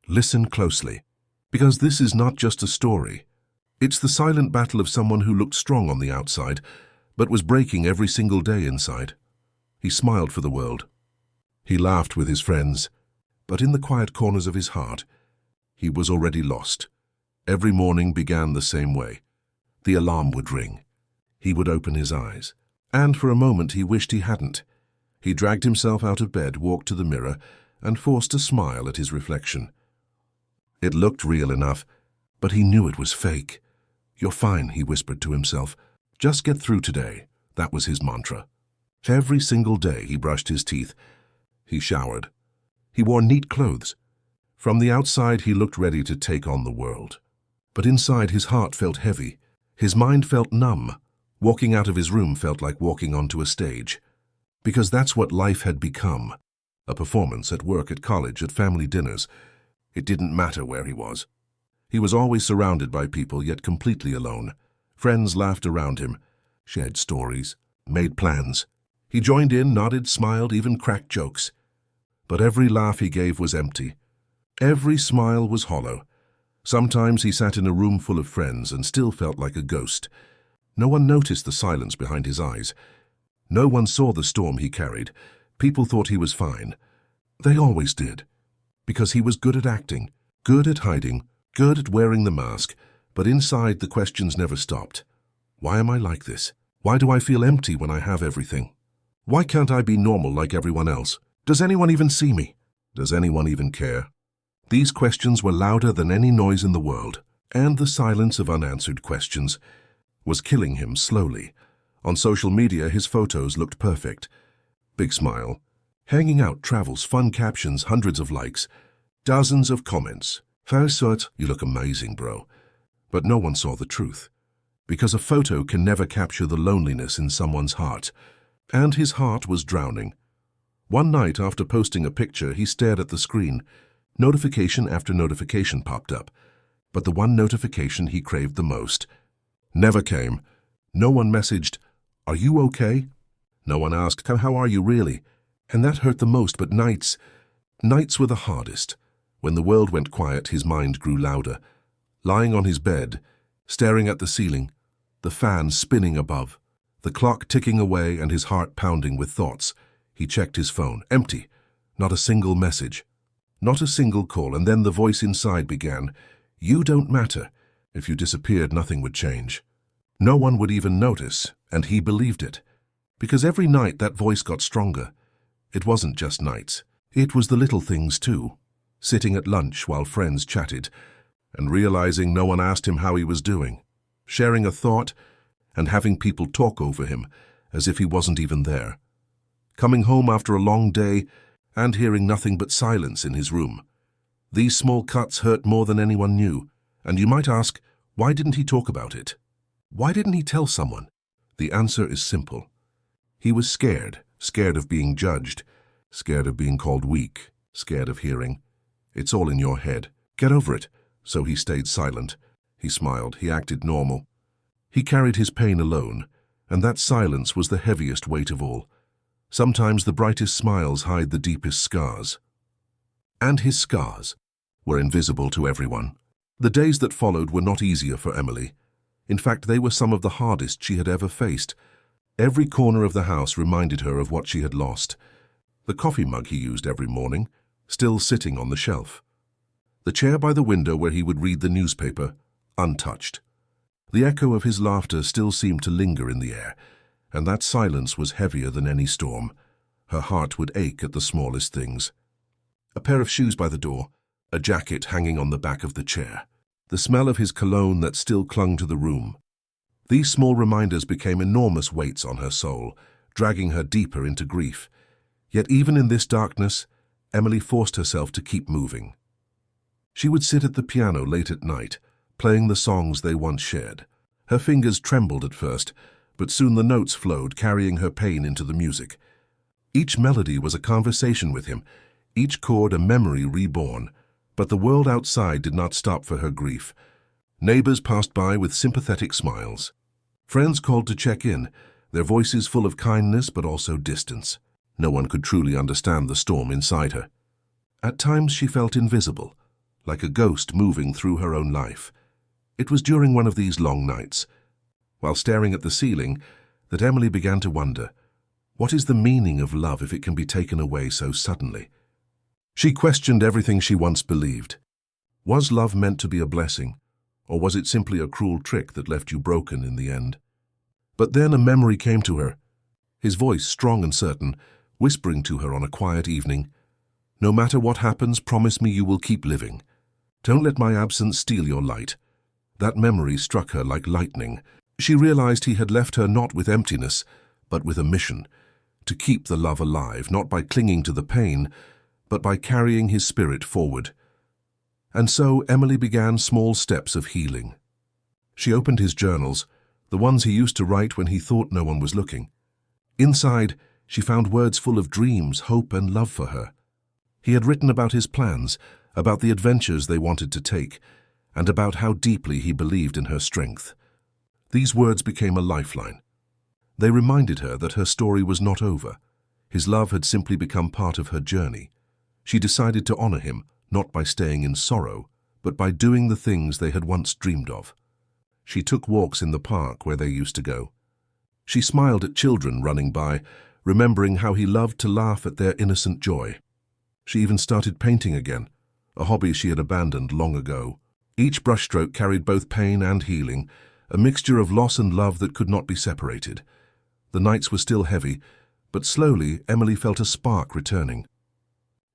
Listen closely, because this is not just a story. It's the silent battle of someone who looked strong on the outside, but was breaking every single day inside. He smiled for the world. He laughed with his friends, but in the quiet corners of his heart, he was already lost. Every morning began the same way. The alarm would ring. He would open his eyes, and for a moment he wished he hadn't. He dragged himself out of bed, walked to the mirror, and forced a smile at his reflection. It looked real enough, but he knew it was fake. "You're fine," he whispered to himself. "Just get through today." That was his mantra. Every single day he brushed his teeth. He showered. He wore neat clothes. From the outside he looked ready to take on the world. But inside his heart felt heavy. His mind felt numb. Walking out of his room felt like walking onto a stage. Because that's what life had become. A performance at work, at college, at family dinners. It didn't matter where he was. He was always surrounded by people, yet completely alone. Friends laughed around him, shared stories, made plans. He joined in, nodded, smiled, even cracked jokes. But every laugh he gave was empty. Every smile was hollow. Sometimes he sat in a room full of friends and still felt like a ghost. No one noticed the silence behind his eyes. No one saw the storm he carried. People thought he was fine. They always did. Because he was good at acting, good at hiding, good at wearing the mask. But inside, the questions never stopped. Why am I like this? Why do I feel empty when I have everything? Why can't I be normal like everyone else? Does anyone even see me? Does anyone even care? These questions were louder than any noise in the world, and the silence of unanswered questions was killing him slowly. On social media, his photos looked perfect. Big smile, hanging out, travels, fun captions, hundreds of likes, dozens of comments. First thought, "You look amazing, bro." But no one saw the truth, because a photo can never capture the loneliness in someone's heart, and his heart was drowning. One night after posting a picture, he stared at the screen. Notification after notification popped up, but the one notification he craved the most never came. No one messaged, "Are you okay?" No one asked, "How are you really?" And that hurt the most, but nights were the hardest. When the world went quiet, his mind grew louder. Lying on his bed, staring at the ceiling, the fan spinning above, the clock ticking away and his heart pounding with thoughts, he checked his phone. Empty. Not a single message. Not a single call. And then the voice inside began, "You don't matter. If you disappeared, nothing would change." No one would even notice, and he believed it. Because every night that voice got stronger. It wasn't just nights. It was the little things too. Sitting at lunch while friends chatted, and realizing no one asked him how he was doing. Sharing a thought, and having people talk over him, as if he wasn't even there. Coming home after a long day, and hearing nothing but silence in his room. These small cuts hurt more than anyone knew, and you might ask, why didn't he talk about it? Why didn't he tell someone? The answer is simple. He was scared of being judged, scared of being called weak, scared of hearing, "It's all in your head. Get over it." So he stayed silent. He smiled. He acted normal. He carried his pain alone, and that silence was the heaviest weight of all. Sometimes the brightest smiles hide the deepest scars. And his scars were invisible to everyone. The days that followed were not easier for Emily. In fact, they were some of the hardest she had ever faced. Every corner of the house reminded her of what she had lost. The coffee mug he used every morning, still sitting on the shelf. The chair by the window where he would read the newspaper, untouched. The echo of his laughter still seemed to linger in the air, and that silence was heavier than any storm. Her heart would ache at the smallest things. A pair of shoes by the door, a jacket hanging on the back of the chair, the smell of his cologne that still clung to the room. These small reminders became enormous weights on her soul, dragging her deeper into grief. Yet even in this darkness, Emily forced herself to keep moving. She would sit at the piano late at night, playing the songs they once shared. Her fingers trembled at first, but soon the notes flowed, carrying her pain into the music. Each melody was a conversation with him, each chord a memory reborn. But the world outside did not stop for her grief. Neighbors passed by with sympathetic smiles. Friends called to check in, their voices full of kindness but also distance. No one could truly understand the storm inside her. At times she felt invisible, like a ghost moving through her own life. It was during one of these long nights, while staring at the ceiling, that Emily began to wonder, what is the meaning of love if it can be taken away so suddenly? She questioned everything she once believed. Was love meant to be a blessing, or was it simply a cruel trick that left you broken in the end? But then a memory came to her, his voice strong and certain, whispering to her on a quiet evening, "No matter what happens, promise me you will keep living. Don't let my absence steal your light." That memory struck her like lightning. She realized he had left her not with emptiness, but with a mission, to keep the love alive, not by clinging to the pain, but by carrying his spirit forward. And so Emily began small steps of healing. She opened his journals, the ones he used to write when he thought no one was looking. Inside, she found words full of dreams, hope, and love for her. He had written about his plans, about the adventures they wanted to take, and about how deeply he believed in her strength. These words became a lifeline. They reminded her that her story was not over. His love had simply become part of her journey. She decided to honor him, not by staying in sorrow, but by doing the things they had once dreamed of. She took walks in the park where they used to go. She smiled at children running by, remembering how he loved to laugh at their innocent joy. She even started painting again, a hobby she had abandoned long ago. Each brushstroke carried both pain and healing, a mixture of loss and love that could not be separated. The nights were still heavy, but slowly Emily felt a spark returning.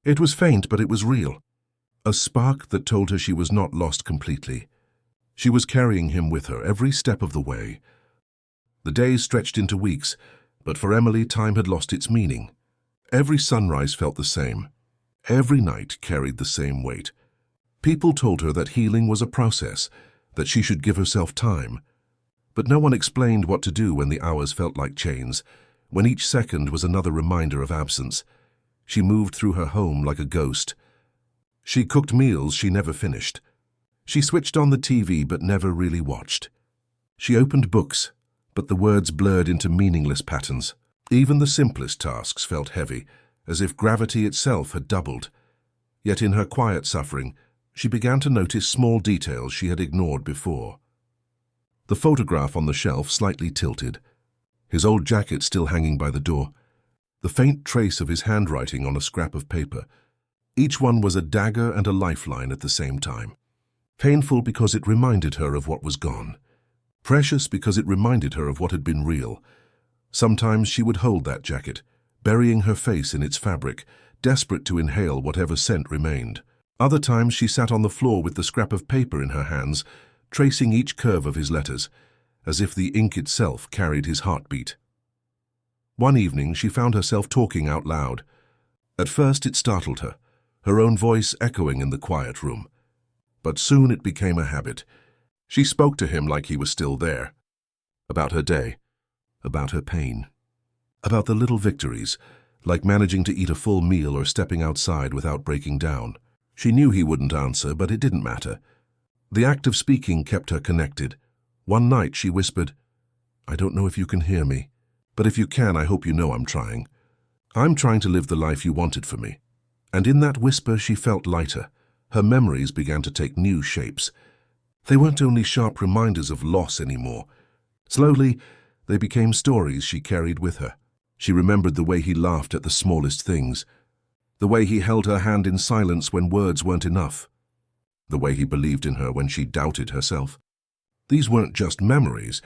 It was faint, but it was real. A spark that told her she was not lost completely. She was carrying him with her every step of the way. The days stretched into weeks, but for Emily time had lost its meaning. Every sunrise felt the same. Every night carried the same weight. People told her that healing was a process, that she should give herself time. But no one explained what to do when the hours felt like chains, when each second was another reminder of absence. She moved through her home like a ghost. She cooked meals she never finished. She switched on the TV but never really watched. She opened books, but the words blurred into meaningless patterns. Even the simplest tasks felt heavy, as if gravity itself had doubled. Yet in her quiet suffering, she began to notice small details she had ignored before. The photograph on the shelf slightly tilted, his old jacket still hanging by the door, the faint trace of his handwriting on a scrap of paper. Each one was a dagger and a lifeline at the same time. Painful because it reminded her of what was gone. Precious because it reminded her of what had been real. Sometimes she would hold that jacket, burying her face in its fabric, desperate to inhale whatever scent remained. Other times she sat on the floor with the scrap of paper in her hands, tracing each curve of his letters, as if the ink itself carried his heartbeat. One evening she found herself talking out loud. At first it startled her, her own voice echoing in the quiet room. But soon it became a habit. She spoke to him like he was still there. About her day, about her pain, about the little victories, like managing to eat a full meal or stepping outside without breaking down. She knew he wouldn't answer, but it didn't matter. The act of speaking kept her connected. One night she whispered, "I don't know if you can hear me, but if you can, I hope you know I'm trying. I'm trying to live the life you wanted for me." And in that whisper she felt lighter. Her memories began to take new shapes. They weren't only sharp reminders of loss anymore. Slowly, they became stories she carried with her. She remembered the way he laughed at the smallest things, the way he held her hand in silence when words weren't enough, the way he believed in her when she doubted herself. These weren't just memories.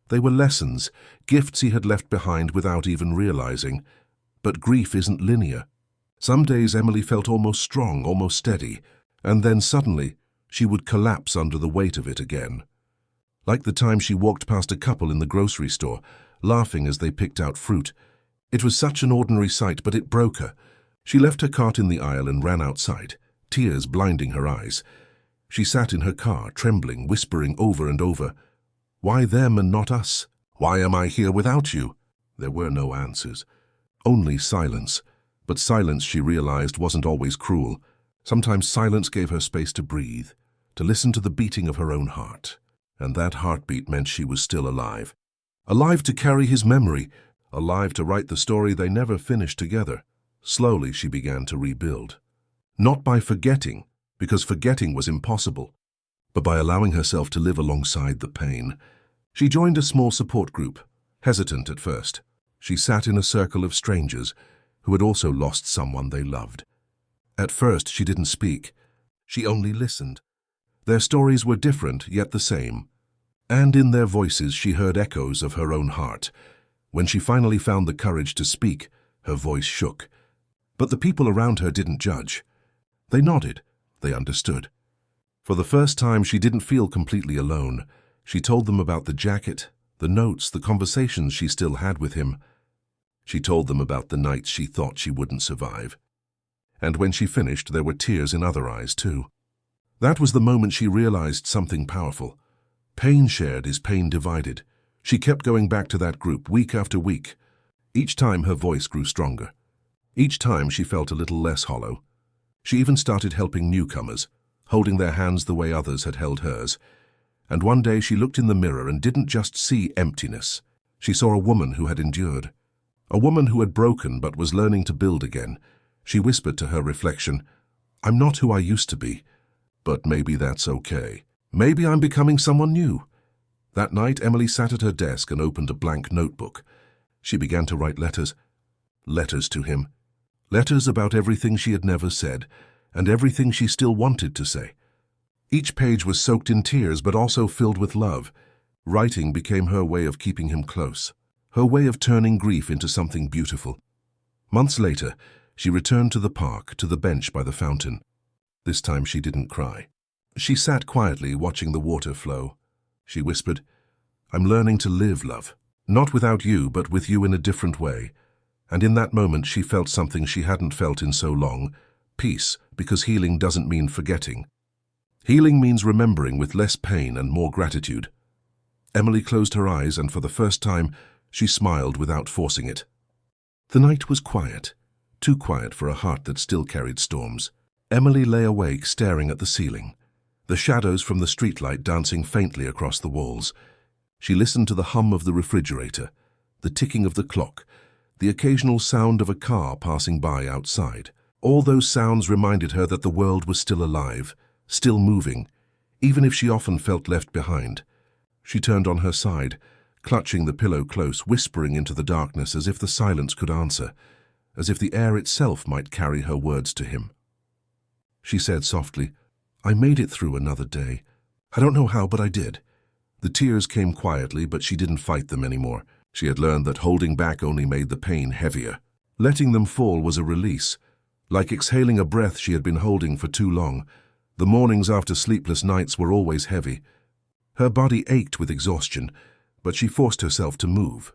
They were lessons, gifts he had left behind without even realizing. But grief isn't linear. Some days Emily felt almost strong, almost steady, and then suddenly she would collapse under the weight of it again. Like the time she walked past a couple in the grocery store, laughing as they picked out fruit. It was such an ordinary sight, but it broke her. She left her cart in the aisle and ran outside, tears blinding her eyes. She sat in her car, trembling, whispering over and over, "Why them and not us? Why am I here without you?" There were no answers, only silence. But silence, she realized, wasn't always cruel. Sometimes silence gave her space to breathe, to listen to the beating of her own heart. And that heartbeat meant she was still alive. Alive to carry his memory, alive to write the story they never finished together. Slowly she began to rebuild. Not by forgetting, because forgetting was impossible. But by allowing herself to live alongside the pain, she joined a small support group, hesitant at first. She sat in a circle of strangers who had also lost someone they loved. At first, she didn't speak. She only listened. Their stories were different, yet the same. And in their voices, she heard echoes of her own heart. When she finally found the courage to speak, her voice shook. But the people around her didn't judge. They nodded. They understood. For the first time, she didn't feel completely alone. She told them about the jacket, the notes, the conversations she still had with him. She told them about the nights she thought she wouldn't survive. And when she finished, there were tears in other eyes, too. That was the moment she realized something powerful. Pain shared is pain divided. She kept going back to that group week after week. Each time her voice grew stronger. Each time she felt a little less hollow. She even started helping newcomers, holding their hands the way others had held hers. And one day she looked in the mirror and didn't just see emptiness. She saw a woman who had endured. A woman who had broken but was learning to build again. She whispered to her reflection, "I'm not who I used to be, but maybe that's okay. Maybe I'm becoming someone new." That night, Emily sat at her desk and opened a blank notebook. She began to write letters. Letters to him. Letters about everything she had never said, and everything she still wanted to say. Each page was soaked in tears, but also filled with love. Writing became her way of keeping him close, her way of turning grief into something beautiful. Months later, she returned to the park, to the bench by the fountain. This time she didn't cry. She sat quietly, watching the water flow. She whispered, "I'm learning to live, love. Not without you, but with you in a different way." And in that moment she felt something she hadn't felt in so long. Peace, because healing doesn't mean forgetting. Healing means remembering with less pain and more gratitude. Emily closed her eyes, and for the first time, she smiled without forcing it. The night was quiet, too quiet for a heart that still carried storms. Emily lay awake, staring at the ceiling, the shadows from the streetlight dancing faintly across the walls. She listened to the hum of the refrigerator, the ticking of the clock, the occasional sound of a car passing by outside. All those sounds reminded her that the world was still alive, still moving, even if she often felt left behind. She turned on her side, clutching the pillow close, whispering into the darkness as if the silence could answer, as if the air itself might carry her words to him. She said softly, "I made it through another day. I don't know how, but I did." The tears came quietly, but she didn't fight them anymore. She had learned that holding back only made the pain heavier. Letting them fall was a release, like exhaling a breath she had been holding for too long. The mornings after sleepless nights were always heavy. Her body ached with exhaustion, but she forced herself to move.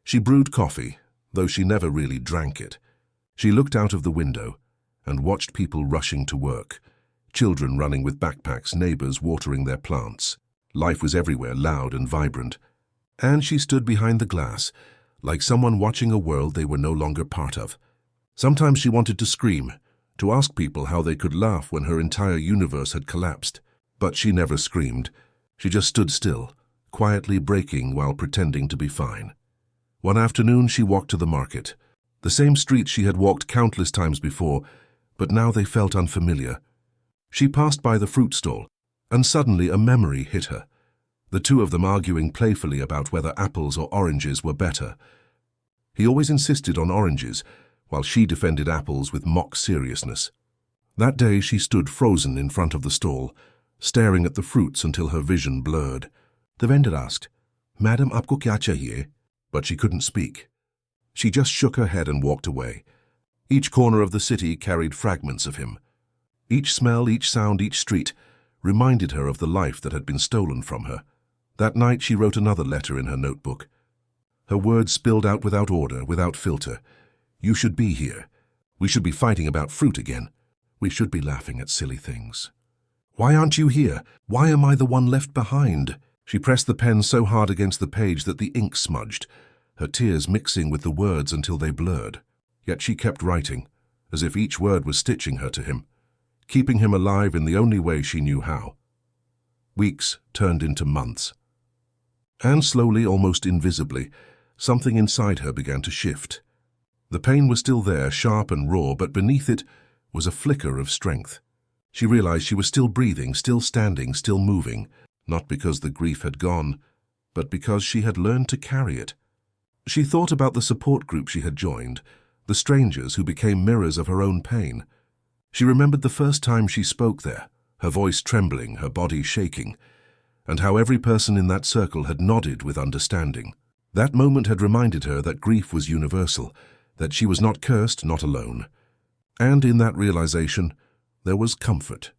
She brewed coffee, though she never really drank it. She looked out of the window and watched people rushing to work, children running with backpacks, neighbors watering their plants. Life was everywhere, loud and vibrant. And she stood behind the glass, like someone watching a world they were no longer part of. Sometimes she wanted to scream, to ask people how they could laugh when her entire universe had collapsed. But she never screamed. She just stood still, quietly breaking while pretending to be fine. One afternoon she walked to the market, the same streets she had walked countless times before, but now they felt unfamiliar. She passed by the fruit stall, and suddenly a memory hit her. The two of them arguing playfully about whether apples or oranges were better. He always insisted on oranges, while she defended apples with mock seriousness. That day she stood frozen in front of the stall, staring at the fruits until her vision blurred. The vendor asked, "Madam, aapko kya chahiye?" But she couldn't speak. She just shook her head and walked away. Each corner of the city carried fragments of him. Each smell, each sound, each street reminded her of the life that had been stolen from her. That night she wrote another letter in her notebook. Her words spilled out without order, without filter. "You should be here. We should be fighting about fruit again. We should be laughing at silly things. Why aren't you here? Why am I the one left behind?" She pressed the pen so hard against the page that the ink smudged, her tears mixing with the words until they blurred. Yet she kept writing, as if each word was stitching her to him, keeping him alive in the only way she knew how. Weeks turned into months. And slowly, almost invisibly, something inside her began to shift. The pain was still there, sharp and raw, but beneath it was a flicker of strength. She realized she was still breathing, still standing, still moving, not because the grief had gone, but because she had learned to carry it. She thought about the support group she had joined, the strangers who became mirrors of her own pain. She remembered the first time she spoke there, her voice trembling, her body shaking, and how every person in that circle had nodded with understanding. That moment had reminded her that grief was universal, that she was not cursed, not alone. And in that realization, there was comfort.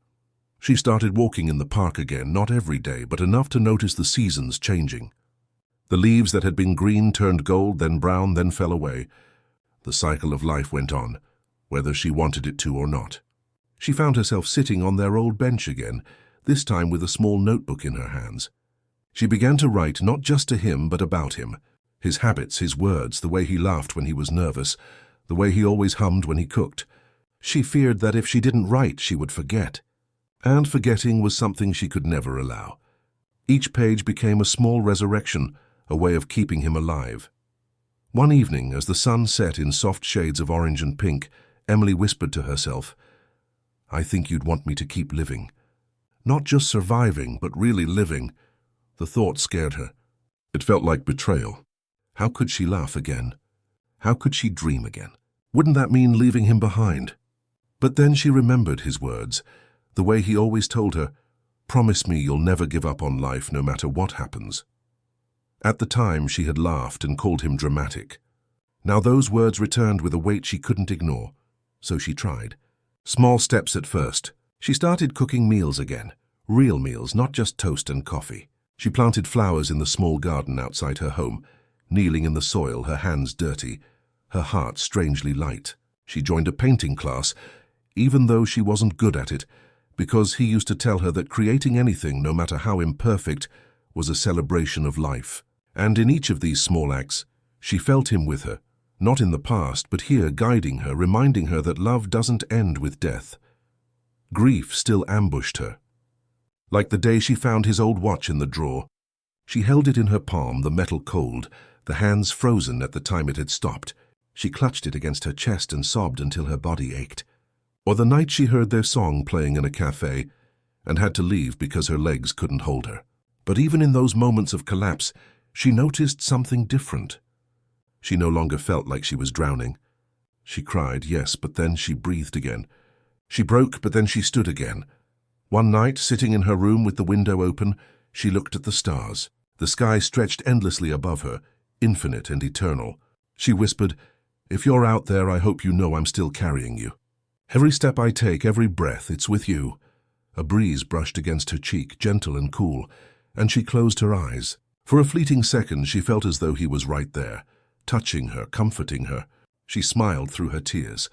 She started walking in the park again, not every day, but enough to notice the seasons changing. The leaves that had been green turned gold, then brown, then fell away. The cycle of life went on, whether she wanted it to or not. She found herself sitting on their old bench again, this time with a small notebook in her hands. She began to write not just to him, but about him. His habits, his words, the way he laughed when he was nervous, the way he always hummed when he cooked. She feared that if she didn't write, she would forget. And forgetting was something she could never allow. Each page became a small resurrection, a way of keeping him alive. One evening, as the sun set in soft shades of orange and pink, Emily whispered to herself, "I think you'd want me to keep living. Not just surviving, but really living." The thought scared her. It felt like betrayal. How could she laugh again? How could she dream again? Wouldn't that mean leaving him behind? But then she remembered his words, the way he always told her, "Promise me you'll never give up on life no matter what happens." At the time, she had laughed and called him dramatic. Now those words returned with a weight she couldn't ignore, so she tried. Small steps at first. She started cooking meals again, real meals, not just toast and coffee. She planted flowers in the small garden outside her home, kneeling in the soil, her hands dirty, her heart strangely light. She joined a painting class, even though she wasn't good at it, because he used to tell her that creating anything, no matter how imperfect, was a celebration of life. And in each of these small acts, she felt him with her, not in the past, but here, guiding her, reminding her that love doesn't end with death. Grief still ambushed her. Like the day she found his old watch in the drawer. She held it in her palm, the metal cold, the hands frozen at the time it had stopped. She clutched it against her chest and sobbed until her body ached. Or the night she heard their song playing in a cafe and had to leave because her legs couldn't hold her. But even in those moments of collapse, she noticed something different. She no longer felt like she was drowning. She cried, yes, but then she breathed again. She broke, but then she stood again. One night, sitting in her room with the window open, she looked at the stars. The sky stretched endlessly above her, infinite and eternal. She whispered, "If you're out there, I hope you know I'm still carrying you. Every step I take, every breath, it's with you." A breeze brushed against her cheek, gentle and cool, and she closed her eyes. For a fleeting second, she felt as though he was right there, touching her, comforting her. She smiled through her tears.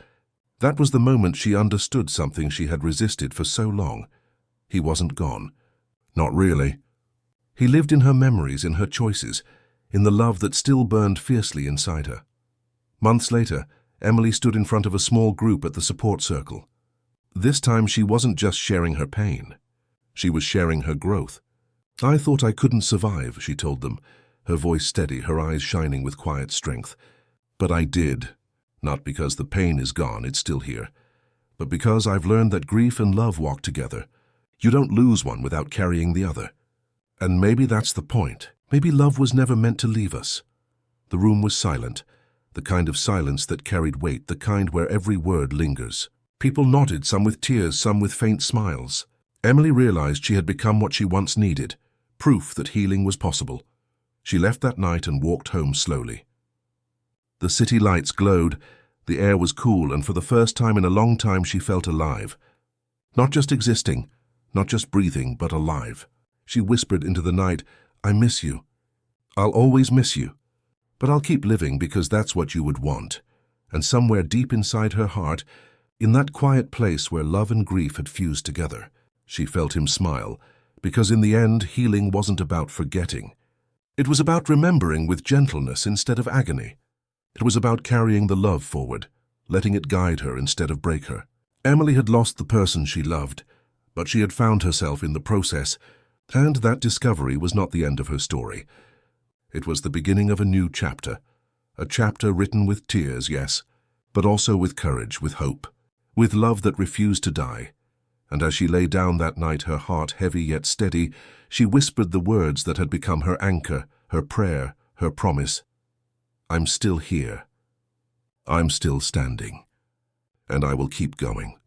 That was the moment she understood something she had resisted for so long. He wasn't gone. Not really. He lived in her memories, in her choices, in the love that still burned fiercely inside her. Months later, Emily stood in front of a small group at the support circle. This time she wasn't just sharing her pain. She was sharing her growth. "I thought I couldn't survive," she told them, her voice steady, her eyes shining with quiet strength. "But I did. Not because the pain is gone, it's still here, but because I've learned that grief and love walk together. You don't lose one without carrying the other. And maybe that's the point. Maybe love was never meant to leave us." The room was silent, the kind of silence that carried weight, the kind where every word lingers. People nodded, some with tears, some with faint smiles. Emily realized she had become what she once needed, proof that healing was possible. She left that night and walked home slowly. The city lights glowed, the air was cool, and for the first time in a long time she felt alive. Not just existing, not just breathing, but alive. She whispered into the night, "I miss you. I'll always miss you. But I'll keep living because that's what you would want." And somewhere deep inside her heart, in that quiet place where love and grief had fused together, she felt him smile, because in the end, healing wasn't about forgetting. It was about remembering with gentleness instead of agony. It was about carrying the love forward, letting it guide her instead of break her. Emily had lost the person she loved, but she had found herself in the process, and that discovery was not the end of her story. It was the beginning of a new chapter, a chapter written with tears, yes, but also with courage, with hope, with love that refused to die. and as she lay down that night, her heart heavy yet steady, she whispered the words that had become her anchor, her prayer, her promise. I'm still here. I'm still standing. And I will keep going.